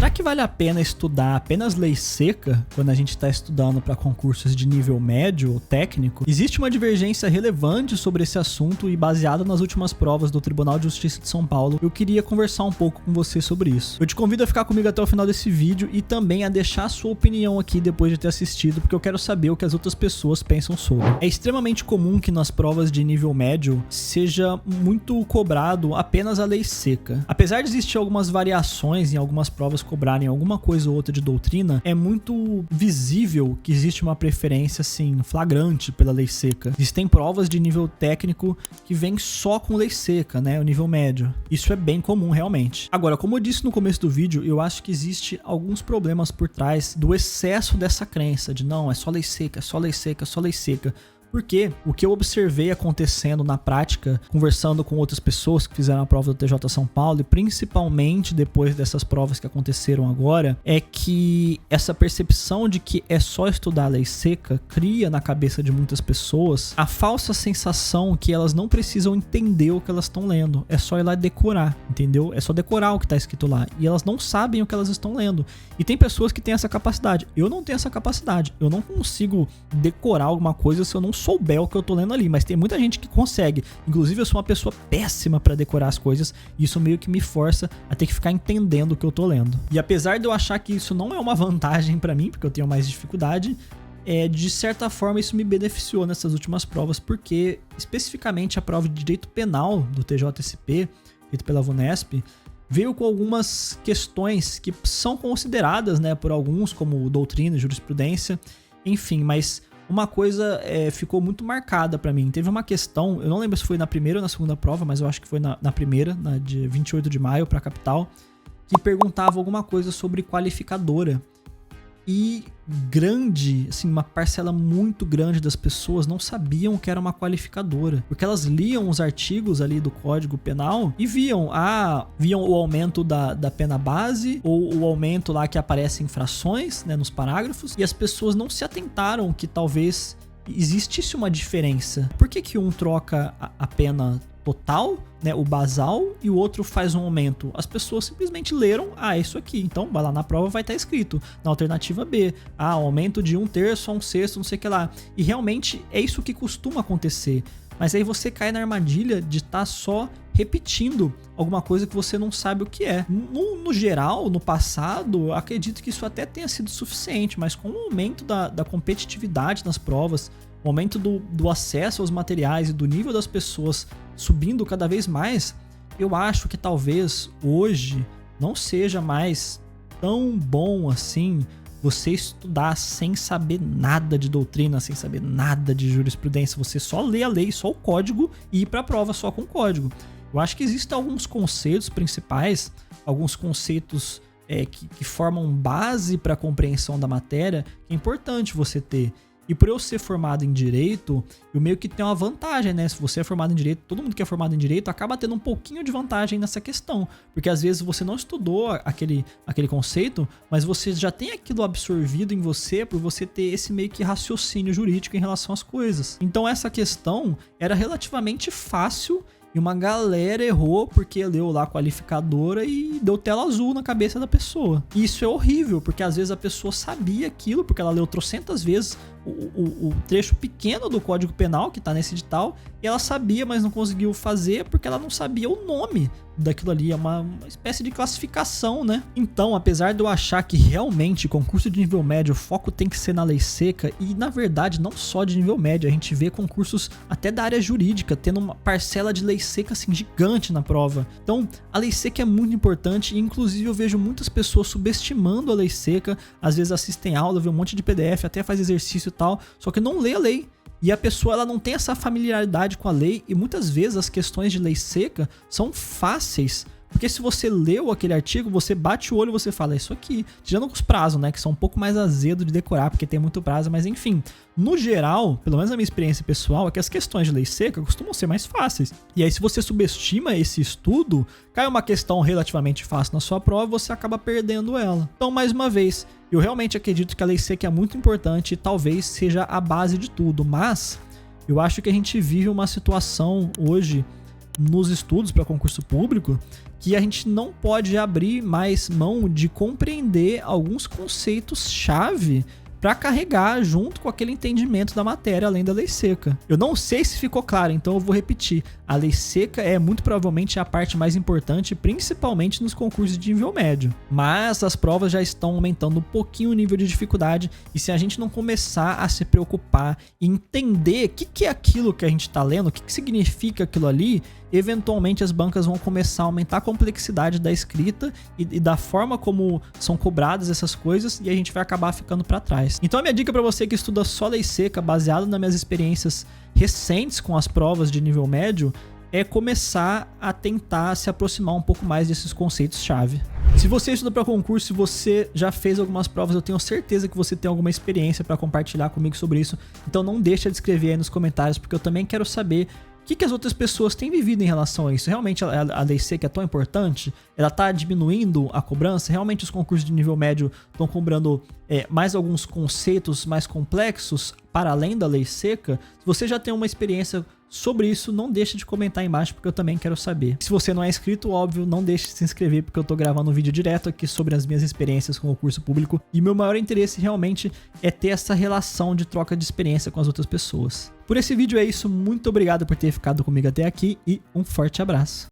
Será que vale a pena estudar apenas lei seca quando a gente está estudando para concursos de nível médio ou técnico? Existe uma divergência relevante sobre esse assunto e baseada nas últimas provas do Tribunal de Justiça de São Paulo, eu queria conversar um pouco com você sobre isso. Eu te convido a ficar comigo até o final desse vídeo e também a deixar a sua opinião aqui depois de ter assistido, porque eu quero saber o que as outras pessoas pensam sobre. É extremamente comum que nas provas de nível médio seja muito cobrado apenas a lei seca. Apesar de existir algumas variações em algumas provas cobrarem alguma coisa ou outra de doutrina, é muito visível que existe uma preferência assim flagrante pela lei seca. Existem provas de nível técnico que vêm só com lei seca, né, o nível médio. Isso é bem comum realmente. Agora, como eu disse no começo do vídeo, eu acho que existe alguns problemas por trás do excesso dessa crença de não, é só lei seca, é só lei seca, é só lei seca. Porque o que eu observei acontecendo na prática, conversando com outras pessoas que fizeram a prova do TJ São Paulo, e principalmente depois dessas provas que aconteceram agora, é que essa percepção de que é só estudar a lei seca cria na cabeça de muitas pessoas a falsa sensação que elas não precisam entender o que elas estão lendo. É só ir lá e decorar, entendeu? É só decorar o que está escrito lá. E elas não sabem o que elas estão lendo. E tem pessoas que têm essa capacidade. Eu não tenho essa capacidade. Eu não consigo decorar alguma coisa se eu não souber o que eu tô lendo ali, mas tem muita gente que consegue. Inclusive eu sou uma pessoa péssima pra decorar as coisas e isso meio que me força a ter que ficar entendendo o que eu tô lendo. E apesar de eu achar que isso não é uma vantagem pra mim, porque eu tenho mais dificuldade, de certa forma isso me beneficiou nessas últimas provas, porque especificamente a prova de direito penal do TJSP, feita pela VUNESP, veio com algumas questões que são consideradas, né, por alguns como doutrina e jurisprudência, enfim, mas uma coisa ficou muito marcada pra mim. Teve uma questão, eu não lembro se foi na primeira ou na segunda prova, mas eu acho que foi na primeira, na de 28 de maio pra capital, que perguntava alguma coisa sobre qualificadora. E uma parcela muito grande das pessoas não sabiam o que era uma qualificadora, porque elas liam os artigos ali do Código Penal e viam o aumento da pena base ou o aumento lá que aparece em frações, né, nos parágrafos, e as pessoas não se atentaram que talvez existisse uma diferença. Por que um troca a pena total, né, o basal, e o outro faz um aumento? As pessoas simplesmente leram, é isso aqui, então vai lá na prova, vai estar escrito, na alternativa B, aumento de 1/3 a 1/6, não sei o que lá, e realmente é isso que costuma acontecer, mas aí você cai na armadilha de estar só repetindo alguma coisa que você não sabe o que é. No geral, no passado, eu acredito que isso até tenha sido suficiente, mas com o aumento da competitividade nas provas, o aumento do acesso aos materiais e do nível das pessoas subindo cada vez mais, eu acho que talvez hoje não seja mais tão bom assim você estudar sem saber nada de doutrina, sem saber nada de jurisprudência, você só lê a lei, só o código e ir para a prova só com o código. Eu acho que existem alguns conceitos principais, alguns conceitos que formam base para a compreensão da matéria, que é importante você ter. E por eu ser formado em Direito, eu meio que tenho uma vantagem, né? Se você é formado em Direito, todo mundo que é formado em Direito acaba tendo um pouquinho de vantagem nessa questão. Porque às vezes você não estudou aquele conceito, mas você já tem aquilo absorvido em você por você ter esse meio que raciocínio jurídico em relação às coisas. Então essa questão era relativamente fácil e uma galera errou porque leu lá a qualificadora e deu tela azul na cabeça da pessoa. E isso é horrível, porque às vezes a pessoa sabia aquilo, porque ela leu trocentas vezes o trecho pequeno do Código Penal que tá nesse edital, e ela sabia, mas não conseguiu fazer porque ela não sabia o nome daquilo ali, é uma espécie de classificação, né? Então, apesar de eu achar que realmente concurso de nível médio, o foco tem que ser na lei seca, e na verdade não só de nível médio, a gente vê concursos até da área jurídica tendo uma parcela de lei seca assim gigante na prova. Então, a lei seca é muito importante, e inclusive eu vejo muitas pessoas subestimando a lei seca, às vezes assistem aula, vê um monte de PDF, até faz exercício e tal, só que não lê a lei. E a pessoa ela não tem essa familiaridade com a lei, e muitas vezes as questões de lei seca são fáceis, porque se você leu aquele artigo, você bate o olho e você fala, é isso aqui. Tirando os prazos, né, que são um pouco mais azedo de decorar, porque tem muito prazo, mas enfim. No geral, pelo menos na minha experiência pessoal, é que as questões de lei seca costumam ser mais fáceis. E aí se você subestima esse estudo, cai uma questão relativamente fácil na sua prova e você acaba perdendo ela. Então, mais uma vez, eu realmente acredito que a lei seca é muito importante e talvez seja a base de tudo, mas eu acho que a gente vive uma situação hoje nos estudos para concurso público que a gente não pode abrir mais mão de compreender alguns conceitos-chave para carregar junto com aquele entendimento da matéria, além da lei seca. Eu não sei se ficou claro, então eu vou repetir. A lei seca é muito provavelmente a parte mais importante, principalmente nos concursos de nível médio. Mas as provas já estão aumentando um pouquinho o nível de dificuldade, e se a gente não começar a se preocupar e entender o que é aquilo que a gente está lendo, o que significa aquilo ali, eventualmente as bancas vão começar a aumentar a complexidade da escrita e da forma como são cobradas essas coisas, e a gente vai acabar ficando para trás. Então a minha dica para você que estuda só lei seca, baseado nas minhas experiências recentes com as provas de nível médio, é começar a tentar se aproximar um pouco mais desses conceitos-chave. Se você estuda para concurso, se você já fez algumas provas, eu tenho certeza que você tem alguma experiência para compartilhar comigo sobre isso, então não deixa de escrever aí nos comentários, porque eu também quero saber o que as outras pessoas têm vivido em relação a isso. Realmente a lei seca é tão importante? Ela está diminuindo a cobrança? Realmente os concursos de nível médio estão cobrando mais alguns conceitos mais complexos para além da lei seca? Se você já tem uma experiência sobre isso, não deixe de comentar aí embaixo, porque eu também quero saber. Se você não é inscrito, óbvio, não deixe de se inscrever, porque eu tô gravando um vídeo direto aqui sobre as minhas experiências com o concurso público, e meu maior interesse realmente é ter essa relação de troca de experiência com as outras pessoas. Por esse vídeo é isso, muito obrigado por ter ficado comigo até aqui e um forte abraço.